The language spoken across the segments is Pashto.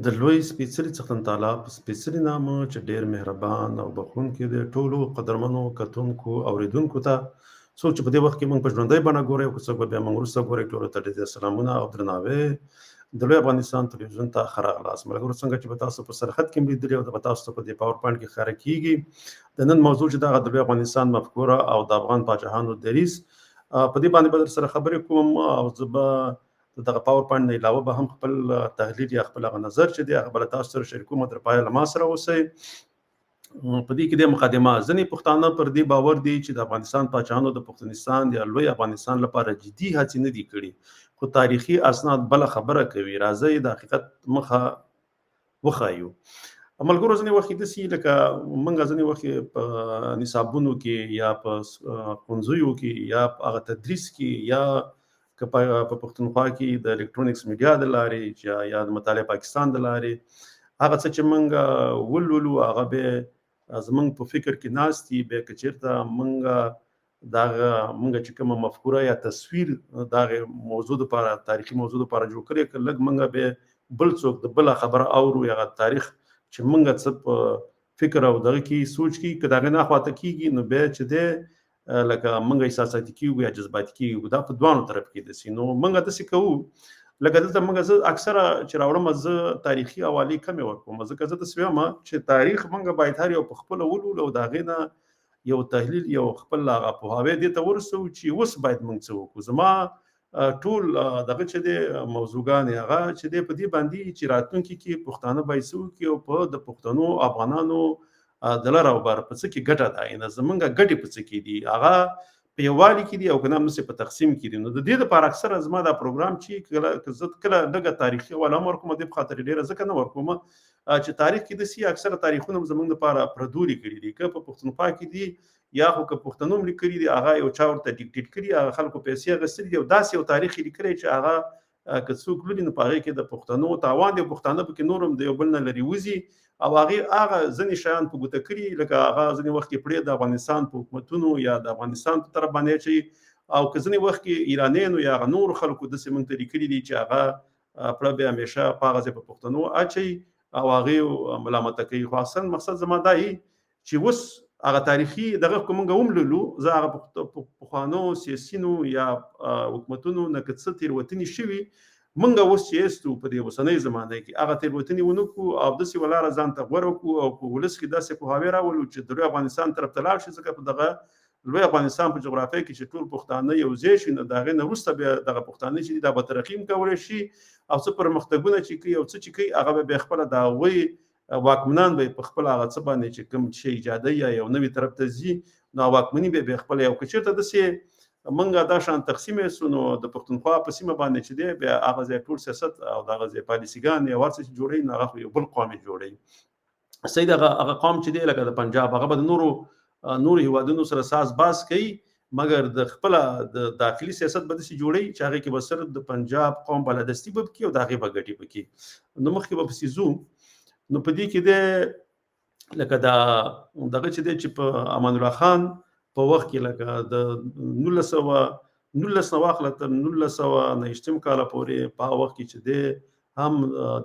د لوی سپېڅلي څښتن تعالی په سپېڅلي نامه چې ډېر مهربان او بخښونکی دی، ټولو قدرمنو کتونکو اوریدونکو ته څوک چې په دې وخت کې موږ په ژوندۍ بڼه ګوري او که څوک به بیا موږ وروسته ګوري، ټولو ته ډېر سلامونه او درناوی. د لوی افغانستان تلویزیون ته ښه راغلاست. ملګرو څنګه چې به تاسو په سرخط کې لیدلي او به تاسو په دې پاور پوینټ کې ښکاره کیږي، د نن موضوع چې دغه د لوی افغانستان مفکوره او د افغان پاچاهانو دریځ، په دې باندې به در سره خبرې کوم او زه به دغه پاور پوینټ نه علاوه به هم خپل تحلیل یا خپل هغه نظر چې دی هغه به له تاسو سره شریکوم. تر پایه له ما سره اوسئ. په دې کې د مقدمه ځینې پښتانه پر دې باور دي چې د افغانستان پاچاهانو د پښتونستان یا لوی افغانستان لپاره جدي هڅې نه دي کړي، خو تاریخي اسناد بل خبره کوي. راځي د حقیقت مخه وخایو. ملګرو ځینې وخت داسې لکه موږ ځینې وخت په نصابونو کې یا په ښوونځیو کې یا په هغه تدریس کې یا که په پښتونخوا کې د الکترونیکس میډیا د لارې یا د مطالعه پاکستان د لارې هغه څه چې موږ ولولو هغه به زمونږ په فکر کې ناست دي. بیا که چېرته موږ چې کومه مفکوره یا تصویر دغه موضوع لپاره تاریخي موضوع لپاره جوړ کړی که لږ موږ به بل څوک د بل خبره اورو یا تاریخ چې موږ څه په فکر او دغه کې سوچ کې که دغه نه خواته کیږي نو به چې ده لکه موږ احساساتي کیږو یا جذباتي کیږو. دا په دوانو طرف کې دي. نو موږ داسې کوو لکه دلته موږ زه اکثره چې راوړم زه تاریخي حوالې کمې ورکوم، ځکه زه داسې وایم چې تاریخ موږ باید هر یو په خپله ولولو او د هغې نه یو تحلیل یو خپل هغه پوهاوی دې ته ورسوو چې اوس باید موږ څه وکړو. زما ټول دغه چې دی موضوعګانې هغه چې دی په دې باندې چې راتلونکي کې پښتانه باید څه وکړي او په د پښتنو افغانانو د لر او بر په څه کې ګټه ده، یعنې زموږ ګټې په څه کې دي، هغه په یووالي کې دي او که نه همداسې په تقسیم کې دي. نو د دې لپاره اکثره زما دا پروګرام چې زه کله لږه تاریخي حواله هم ورکوم، دې په خاطر ډېره ځکه نه ورکوم چې تاریخ کې داسې اکثره تاریخونه زموږ لپاره پردو لیکلي دي، که په پښتونخوا کې دي یا خو که پښتنو هم لیکلي دي هغه یو چا ورته ډیکټیټ کړي، هغه خلکو پیسې اخیستلي دي او داسې یو تاریخ یې لیکلی چې هغه که څوک لولي نو په هغې کې د پښتنو تاوان دی او پښتانه پکې نور هم د یو بل نه لرې وځي او هغه ځینې شیان په ګوته کړي، لکه هغه ځینې وخت کې پرې د افغانستان په حکومتونو یا د افغانستان په طرف باندې اچوي او که ځینې وخت کې ایرانیانو یا هغه نورو خلکو داسې موږ ته لیکلي دي چې هغه پړه به همیشه په هغه ځای په پښتنو اچوي او هغې ملامته کوي. خو اصل مقصد زما دا وي چې اوس هغه تاریخي دغه که موږ ومللو، زه هغه پخوانو سیاسینو یا حکومتونو نه که څه تېروتنې شوي موږ اوس چې یستو په دې اوسنۍ زمانه کې هغه تېروتنې ونه کړو او داسې ولاړه ځان ته غوره کړو او په ولس کې داسې پوهاوی راولو چې د لوی افغانستان طرف ته لاړ شي. ځکه په دغه لوی افغانستان په جغرافیه کې چې ټول پښتانه یو ځای شي نو د هغې نه وروسته بیا دغه پښتانه چې دي دا به ترقي هم کولی شي او څه پرمختګونه چې کوي او څه چې کوي هغه به بیا خپله د هغوی واکمنان به په خپل هغه څه باندې چې کوم شی ایجادوي یا یو نوي طرف ته ځي نو واکمني به بیا خپله یو که چېرته داسې موږ دا شان تقسیم یې سو نو د پښتونخوا په سیمه باندې چې دی بیا هغه ځای ټول سیاست او د هغه ځای پالیسیګان یا هر څه چې جوړوي نو هغه خو یو بل قوم یې جوړوي. صحیح هغه قوم چې دی لکه د پنجاب هغه به د نورو هیوادونو سره ساز باز کوي مګر د خپله د داخلي سیاست به داسې جوړوي چې هغې کې به صرف د پنجاب قوم بالادستي به پکې او د هغې به ګټې پکې نو مخکې به پسې ځو. نو په دې کې دی لکه دغه چې دی چې په امان الله خان په وخت کې لکه د 1919 نه واخله تر 1929 کاله پورې په هغه وخت کې چې دی هم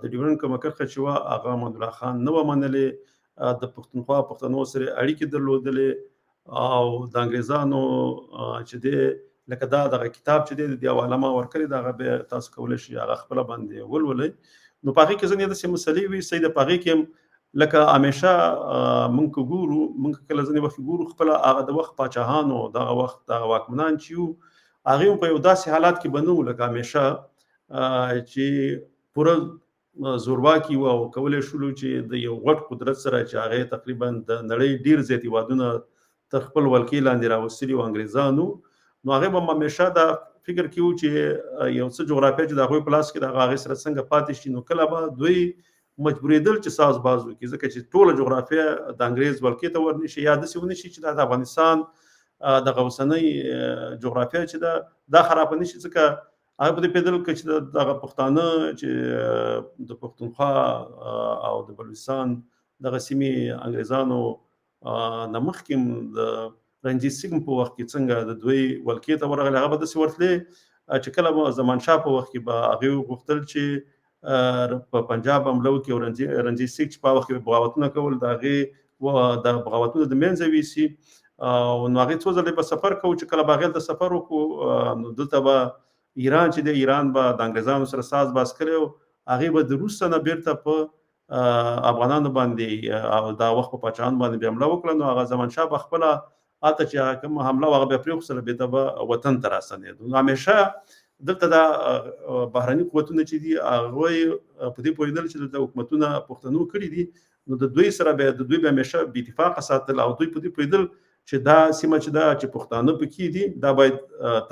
د ډیورنډ کومه کرښه چې وه هغه امان الله خان نه وه منلې، د پښتونخوا پښتنو سره اړیکې درلودلې او د انګریزانو چې دی لکه دغه کتاب چې دی د دې حواله ما ورکړې ده هغه بیا تاسو کولی شئ هغه خپله باندې ولولئ. نو په هغې کې ځینې داسې مسلې وي صحیح ده، په هغې کې لکه همیشه موږ که ګورو موږ کله ځینې وخت ګورو خپله هغه د وخت پاچاهانو دغه وخت دغه واکمنان چې وو هغې هم په یو داسې حالات کې به نه وو لکه همیشه چې پوره زورواکي وو او کولی شولو چې د یو غټ قدرت سره چې هغې تقریبا د نړۍ ډېر زیات هېوادونه تر خپل ولکې لاندې راوستلي وو انګریزانو، نو هغې به همیشه دا فکر کې وو چې یو څه جغرافیه چې د هغوی په لاس کې د هغې سره څنګه پاتې شي نو کله به دوی مجبورېدل چې ساز باز وکړي، ځکه چې ټوله جغرافیه د انګریز ولکې ته ورنشي یا داسې ونشي چې د افغانستان دغه اوسنۍ جغرافیه چې ده دا خرابه نشي، ځکه هغه په دې پوهېدل که چې دغه پښتانه چې د پښتونخوا او د بلوچستان دغه سیمې انګریزانو نه مخکې د رنجیت سنګ په وخت کې څنګه د دوی ولکې ته ورغلې هغه به داسې ورتلې چې کله به زمانشاه په وخت کې به هغې غوښتل چې په پنجاب حمله وکړي او رنجیت سنګ چې په وخت کې بغاوتونه کول د هغې د بغاوتونو د منځه ویسي او نو هغې څو ځلې به سفر کوو چې کله به هغې ته سفر وکړو نو دلته به ایران چې دی ایران به د انګریزانو سره ساز باز کړی و هغې به د روس نه بیرته په افغانانو باندې او دا وخت په پاچاهانو باندې بیا حمله وکړه نو هغه زمانشاه به خپله هلته چې هغه کومه حمله وه هغه بیا پرېښودله بېرته به وطن ته راستنېدو نو همیشه دلته دا بهرني قوتونه چې دي هغوی په دې پوهېدل چې دلته حکومتونه پښتنو کړي دي نو د دوی سره بیا د دوی به همیشه بې اتفاقه ساتل او دوی په دې پوهېدل چې دا سیمه چې ده چې پښتانه پکې دي دا باید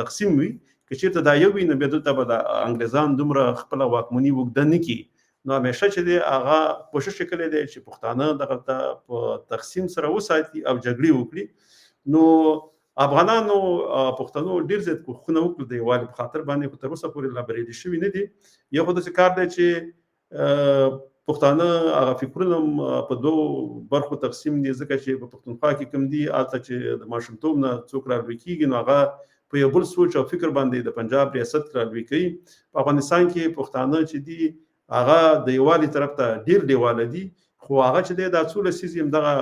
تقسیم وي که چېرته دا یو وي نو بیا دلته به د انګریزان دومره خپله واکمني اوږده نه کړي نو همیشه چې دی هغه کوشش یې کړی دی چې پښتانه دغه ته په تقسیم سره وساتي او جګړې وکړي نو افغانانو پښتنو ډیر زیات کوښښونه وکړل د یووالي په خاطر باندې خو تر اوسه پورې لا بریالي شوي نه دي یو خو داسې کار دی چې پښتانه هغه فکرونه په دوو برخو تقسیم دي ځکه چې په پښتونخوا کې کوم دي هلته چې د ماشومتوب نه څوک رالوی کېږي نو هغه په یو بل سوچ او فکر باندې د پنجاب ریاست رالوی کوي په افغانستان کې پښتانه چې دي هغه د یووالي طرف ته ډیر لیواله دي خو هغه چې دی دا څو لسیزې همدغه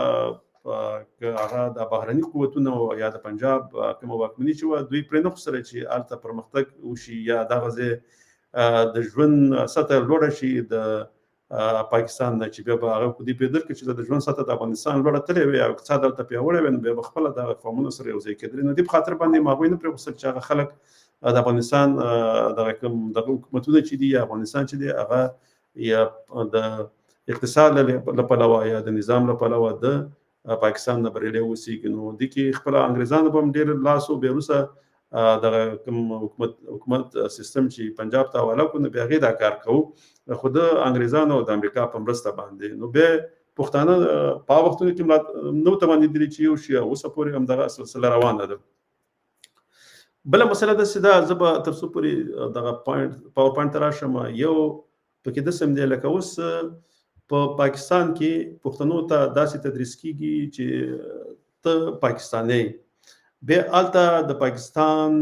هغه د بهرني قوتونو یا د پنجاب کومه واکمني چې وه دوی پرې نه خوښېدله چې هلته پرمختګ وشي یا دغه ځای د ژوند سطحه لوړه شي د پاکستان نه چې بیا به هغه په دې پوهېدل کړي چې د ژوند سطحه د افغانستان لوړه تللی وي او اقتصاد هلته پیاوړی وي نو بیا به خپله دغه قومونو سره یو ځای کېدلې نو دې په خاطر باندې هغوی نه پرې غوښتل چې هغه خلک د افغانستان دغه کوم دغه حکومتونه چې دي یا افغانستان چې دی هغه یا د اقتصاد له پلوه یا د نظام له پلوه د پاکستان نه بریالی اوسېږي نو دې کې خپله انګریزانو به هم ډېر لاس و بیا وروسته دغه کوم حکومت سیستم چې پنجاب ته حواله کړو نو بیا هغې دا کار کوو خو د انګریزانو او د امریکا په مرسته باندې نو بیا پښتانه په هغه وختونو کې نو توانېدلي چې یو شي اوسه پورې همدغه سلسله روانه ده بله مسله داسې ده زه به تر څو پورې دغه پاور پوینټ ته راشم یو پکې داسې هم دی لکه اوس په پاکستان کې پښتنو ته داسې تدریس کیږي چې ته پاکستانی بیا هلته د پاکستان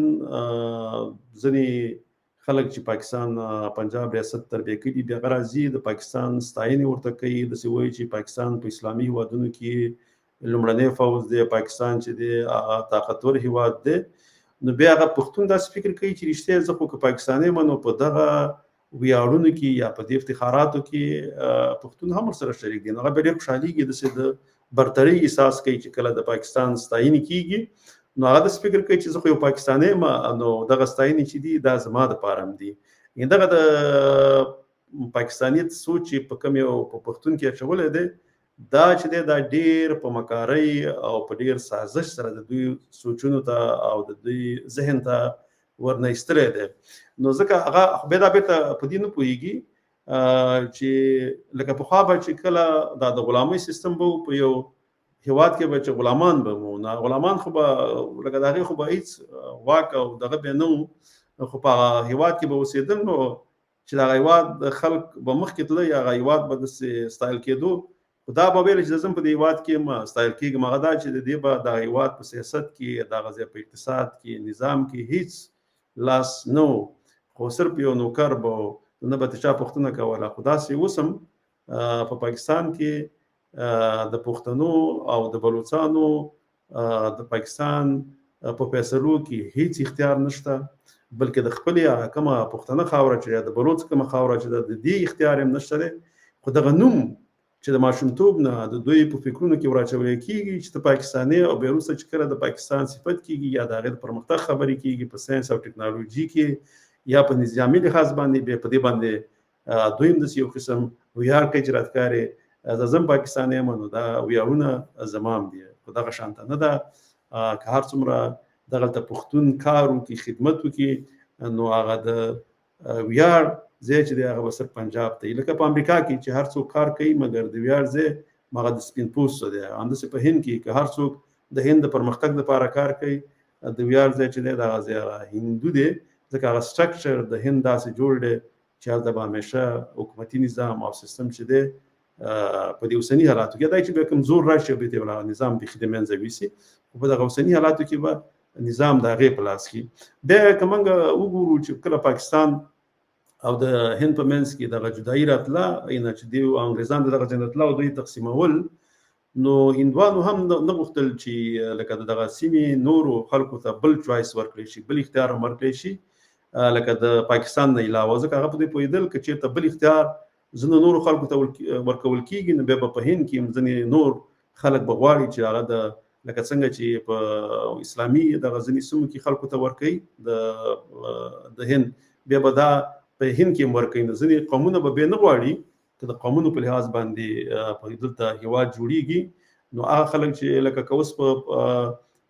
ځینې خلک چې پاکستان پنجاب ریاست تربیه کړي بیا هغه راځي د پاکستان ستاینې ورته کوي داسې وایي چې پاکستان په اسلامي هیوادونو کې لومړنی فوز دی پاکستان چې دی طاقتور هیواد دی نو بیا هغه پښتون داسې فکر کوي چې رښتیا زه خو که پاکستانی یم نو په دغه ویاړونو کې یا په دې افتخاراتو کې پښتون هم ورسره شریک دي نو هغه بیا ډېر خوشحالېږي داسې د برترۍ احساس کوي چې کله د پاکستان ستاینې کېږي نو هغه داسې فکر کوي چې زه خو یو پاکستانی یم نو دغه ستاینې چې دي دا زما دپاره هم دي دغه د پاکستانیت سوچ چې په کوم یو په پښتون کې اچولی دی دا چې دی دا ډېر په مکارۍ او په ډېر سازش سره د دوی سوچونو ته او د دوی ذهن ته ورنه ایستلی دی نو ځکه هغه بیا دا بېرته په دې نه پوهېږي چې لکه پخوا به چې کله دا د غلامۍ سیستم به په یو هیواد کې به چې غلامان به مو نه غلامان خو به لکه د هغې خو به هېڅ واک او دغه بیا نه و خو په هغه هیواد کې به اوسېدل نو چې د هغه هیواد خلک به مخکې تللی هغه هیواد به داسې ستایل کېدو خو دا به ویل چې زه هم په دې هیواد کې یم ستایل کېږم هغه دا چې د دې به دغه هیواد په سیاست کې دغه ځای په اقتصاد کې نظام کې هېڅ لاس نه و خو صرف یو نوکر به نه به د چا پوښتنه کوله خو داسې اوس هم په پاکستان کې د پښتنو او د بلوڅانو د پاکستان په فیصلو کې هیڅ اختیار نشته بلکې د خپلې کومه پښتنه خاوره چې د بلوڅ کومه خاوره چې د دې اختیار هم نشته دی خو دغه نوم چې د ماشومتوب نه د دوی په فکرونو کې وراچولی کېږي چې ته پاکستانی او بیا وروسته چې کله د پاکستان صفت کېږي یا د هغې د پرمختګ خبرې کېږي په ساینس او ټکنالوژي کې یا په نظامي لحاظ باندې بیا په دې باندې دوی هم داسې یو قسم ویاړ کوي چې راته زه هم پاکستانی یم نو دا ویاړونه زما هم دي خو دغه شانته نه ده که هر څومره دغلته پښتون کار وکړي خدمت وکړي نو هغه د ویاړ ځای چې دی هغه به صرف پنجاب ته وي لکه په امریکا کې چې هر څوک کار کوي مګر د ویاړ ځای هغه د سپین پوستو دی همداسې په هند کې که هر څوک د هند د پرمختګ لپاره کار کوي د ویاړ ځای چې دی د هغه ځای هغه هندو دی ځکه هغه سټرکچر د هند داسې جوړ دی چې هلته به همیشه حکومتي نظام او سیستم چې دی په دې اوسني حالاتو کې دا چې بیا کوم زور راشي بیا ته هغه نظام بیخي د منځه ویسي خو په دغه اوسني حالاتو کې به نظام د هغې په لاس کې بیا که موږ وګورو چې کله پاکستان او د هند په منځ کې دغه جدایي راتله اینه چې دی انګریزان دغه ځای راتله او دوی تقسیمول نو هندوانو هم نه غوښتل چې لکه دغه سیمې نورو خلکو ته بل چوایس ورکړي شي بل اختیار ورکړي شي لکه د پاکستان نه علاوه ځکه هغه په دې پوهېدل که چېرته بل اختیار ځینو نورو خلکو ته ورکول کېږي نو بیا به په هند کې ځینې نور خلک به غواړي چې هغه د لکه څنګه چې په اسلامي دغه ځینې سیمو کې خلکو ته ورکوي د هند بیا به دا په هند کې ورکوي نو ځینې قومونه به بیا نه غواړي که د قومونو په لحاظ باندې په دلته هېواد جوړیږي نو هغه خلک چې لکه که اوس په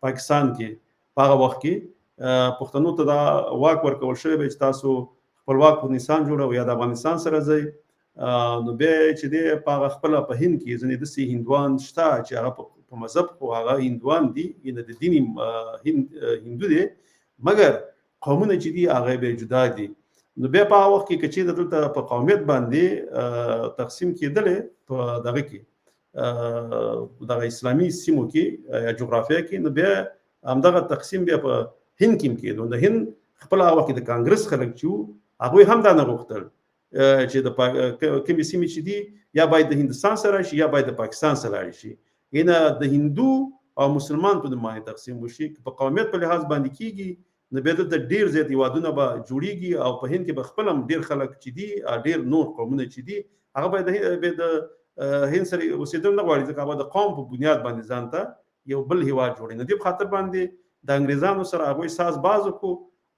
پاکستان کې په هغه وخت کې پښتنو ته دا واک ورکول شوی دی چې تاسو خپلواک افغانستان جوړوئ یا د افغانستان سره ځئ نو بیا چې دی په هغه خپله په هند کې ځینې داسې هندوان شته چې هغه په مذهب خو هغه هندوان دي د دین هندو دی مګر قومونه چې دي هغه بیا جدا دي نو بیا په هغه وخت کې که چېرته دلته په قومیت باندې تقسیم کېدلې په دغه کې دغه اسلامي سیمو کې یا جغرافیه کې نو بیا همدغه تقسیم بیا په هند کې کېدو د هند خپل هغه وخت د کانګرس خلک چې هغوی هم دا نه غوښتل چې د کومې سیمې چې دي یا باید د هندوستان سره شي یا باید د پاکستان سره شي اینه د هندو او مسلمان په نوم باندې تقسیم وشي په قومیت په لحاظ باندې کېږي نو بیا دلته ډېر زیات هېوادونه به جوړیږي او په هند کې به خپل هم ډېر خلک چې دي ډېر نور قومونه چې دي هغه باید د هند سره اوسېدل نه غواړي ځکه هغه د قوم په بنیاد باندې ځان ته یو بل هېواد جوړوي نو دې په خاطر باندې د انګریزانو سره هغوی ساز باز وکړو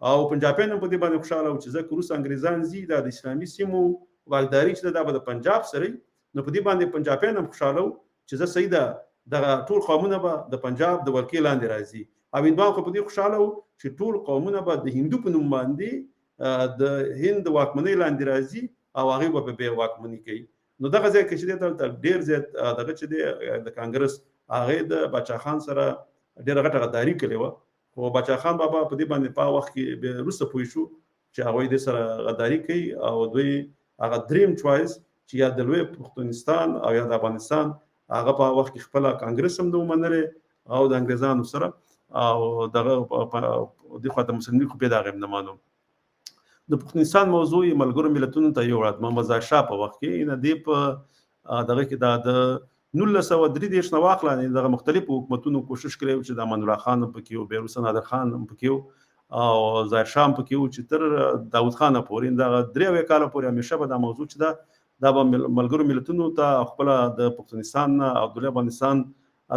او پنجابیان هم په دې باندې خوشحاله وو چې ځکه وروسته انګریزان ځي دا د اسلامي سیمو واکداري چې دا به د پنجاب سره نو په دې باندې پنجابیان هم خوشحاله وو چې زه صحیح ده دغه ټول قومونه به د پنجاب د ولکې لاندې راځي او هندوان خو په دې خوشحاله وو چې ټول قومونه به د هندو په نوم باندې د هند د واکمنۍ لاندې راځي او هغوی به بیا واکمني کوي نو دغه ځای کې چې دی دلته ډېر زیات دغه چې دی د کانګرس هغې د باچا خان سره ډېره غټه غداري کړې وه خو باچا خان بابا په دې باندې په وخت کې بیا وروسته پوه شو چې هغوی دې سره غداري کوي او دوی هغه دریم چوایس چې یا د لوی پښتونستان او یا د افغانستان هغه په وخت کې خپله کانګرس هم نه ومنلې او د انګریزانو سره او دغه دې خوا د مسلمین خو بیا د هغې هم نه مانو د پښتونستان موضوع یې ملګرو ملتونو ته یوړه د محمد ظاهر شاه په وخت کې نه دې په دغه کې دا د 1933 نه واخله دغه مختلفو حکومتونو کوشش کړی چې د امان الله خان هم پکې و بیا وروسته نادر خان هم پکې و او ظاهر شاه هم پکې و چې تر داود خان پورې دغه 3 کاله پورې همیشه به دا موضوع چې دا به ملګرو ملتونو ته خپله د پښتونستان او د افغانستان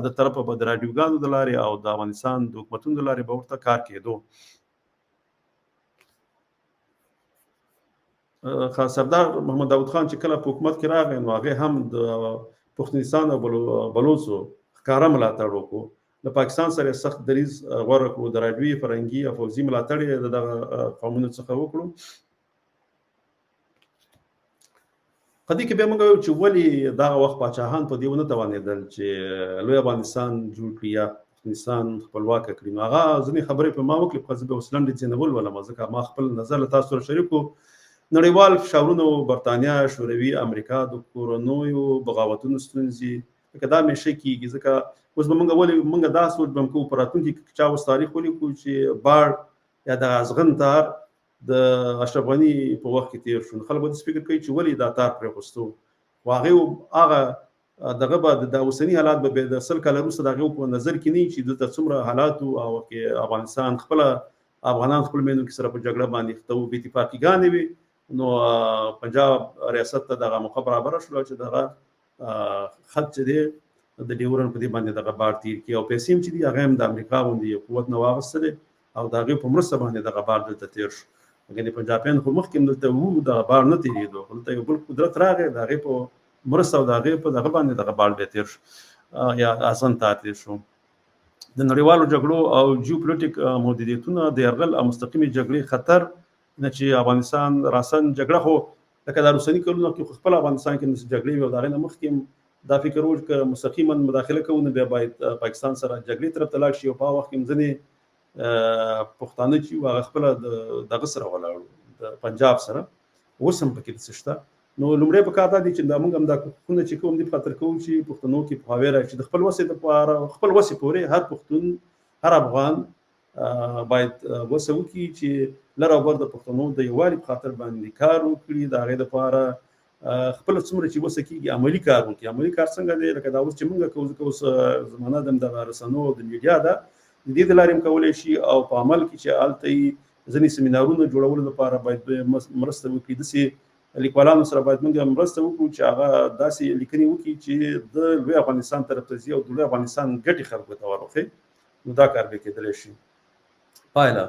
د طرفه به د راډیوګانو د لارې او د افغانستان د حکومتونو د لارې به ورته کار کېدو سردار محمد داود خان چې کله په حکومت کې راغی نو هغې هم د پښتونستان او بلوڅو ښکاره ملاتړ وکړو د پاکستان سره سخت دریځ غوره کړو د راډیوي فرهنګي او پوځي ملاتړ یې د دغه قومونو څخه وکړو په دې کې بیا موږ وایو چې ولې دغه وخت پاچاهان په دې ونه توانېدل چې لوی افغانستان جوړ کړي یا پښتونستان خپلواکه کړي نو هغه ځینې خبرې په ما وکړې خو زه به اوس لنډې ځینې ولولم ځکه ما خپل نظر له تاسو سره شریک کړو نړیوال فشارونو برطانیا شوروي امریکا د کورونیو بغاوتونو ستونزې لکه دا همیشه کېږي ځکه اوس به موږ دا سوچ به هم کوو په راتلونکي کې چا اوس تاریخ ولیکو چې باړ یا د ازغن تار د اشرف غني په وخت کې تیر شو خلک به داسې فکر کوي چې ولې دا تار پرېخوستو خو هغې هغه دغه به د اوسني حالات به د 100 کاله وروسته د هغې په نظر کې نه وي چې دلته څومره حالات او افغانستان خپله افغانان خپل میندو کې سره په جګړه باندې اخته وو بې اتفاقیګانې وي نو پنجاب ریاست ته دغه موقع برابره شوله چې دغه خط چې دی د ډیورن په دې باندې دغه بار تیر کړي او پیسې هم چې دي هغه هم د امریکا غوندې یو قوت نه واخیستلې او د هغې په مرسته باندې دغه بار دلته تیر شو لکه د پنجابیان خو مخکې هم دلته وو دغه بار نه تېرېدو دلته یو بل قدرت راغی د هغې په مرسته او د هغې په دغه باندې دغه بار بیا تیر شو یا ازغن تار تیر شو د نړیوالو جګړو او جیوپولیټیک محدودیتونه د یرغل او مستقیمې جګړې خطر نه چې افغانستان راسن جګړه خو لکه د روسني کلونو کې خپل افغانستان کې جګړې وي او د هغې نه مخکې دا فکر وو چې مستقیما مداخله کوو نو بیا باید پاکستان سره جګړې طرف ته لاړ شي او په هغه وخت کې ځینې پښتانه چې هغه خپله دغه سره ولاړو د پنجاب سره اوس هم پکې څه شته نو لومړی په کار دا دی چې دا موږ هم دا کوښښونه چې کوم دې په خاطر کوو چې پښتنو کې پوهاوی راشي د خپل وسې دپاره خپل وسې پورې هر پښتون هر افغان باید وسه وکړي چې لر او بر د پښتنو د یووالي په خاطر باندې کار وکړي، د هغې دپاره خپله څومره چې وسه کېږي عملي کار وکړي. عملي کار څنګه دی؟ لکه دا اوس چې موږ کوو، ځکه اوس زمانه د رسنیو او د میډیا ده، د دې د لارې هم کولی شي او په عمل کې چې هلته یې ځینې سیمینارونه جوړولو لپاره باید مرسته وکړي. داسې لیکوالانو سره باید موږ مرسته وکړو چې هغه داسې لیکنې وکړي چې د لوی افغانستان طرف ته ځي او د لوی افغانستان ګټې خلکو ته ورخي. نو دا کار به کېدلی شي. پایله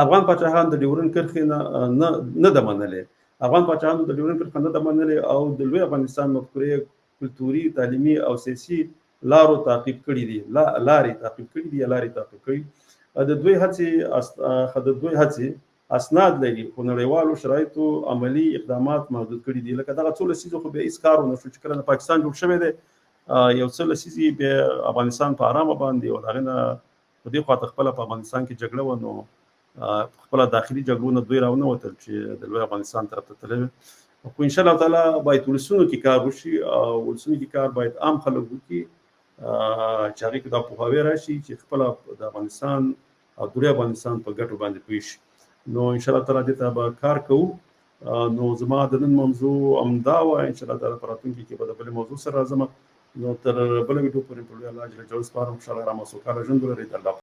افغان پاچاهان د ډیورنډ کرښې نه ده منلې. افغان پاچاهانو د ډیورنډ کرښه نه ده منلې او د لوی افغانستان مفکورې کلتوري، تعلیمي او سیاسي لارو تعقیب کړي دي، لارې تعقیب کړي دي یا لارې تعقیب کړي. د دوی هڅې اسناد لري، خو نړیوالو شرایطو عملي اقدامات محدود کړي دي. لکه دغه څو لسیزو خو بیا هېڅ کار ونه شو چې کله نه پاکستان جوړ شوی دی، یو څه لسیزې بیا افغانستان په ارامه باندې او د هغې نه په دې خواته خپله په افغانستان کې جګړه وه، نو خپله داخلي جګړو نه دوی راونه وتل چې د لوی افغانستان طرف ته تللی. خو انشاءالله تعالی باید ولسونو کې کار وشي او ولسونو کې کار باید عام خلک وکړي چې هغې کې دا پوهاوی راشي چې خپله د افغانستان او د لوی افغانستان په ګټو باندې پوه شي. نو انشاءالله تعالی دې ته به کار کوو. نو زما د نن موضوع همدا وه. انشاءالله تعالی په راتلونکي کې به د بلې موضوع سره راځم. نو تر بله ویډیو پورې په لوی الله جل جلاله سپارم. انشاءالله ارام او سوکاله ژوند ولرئ. د الله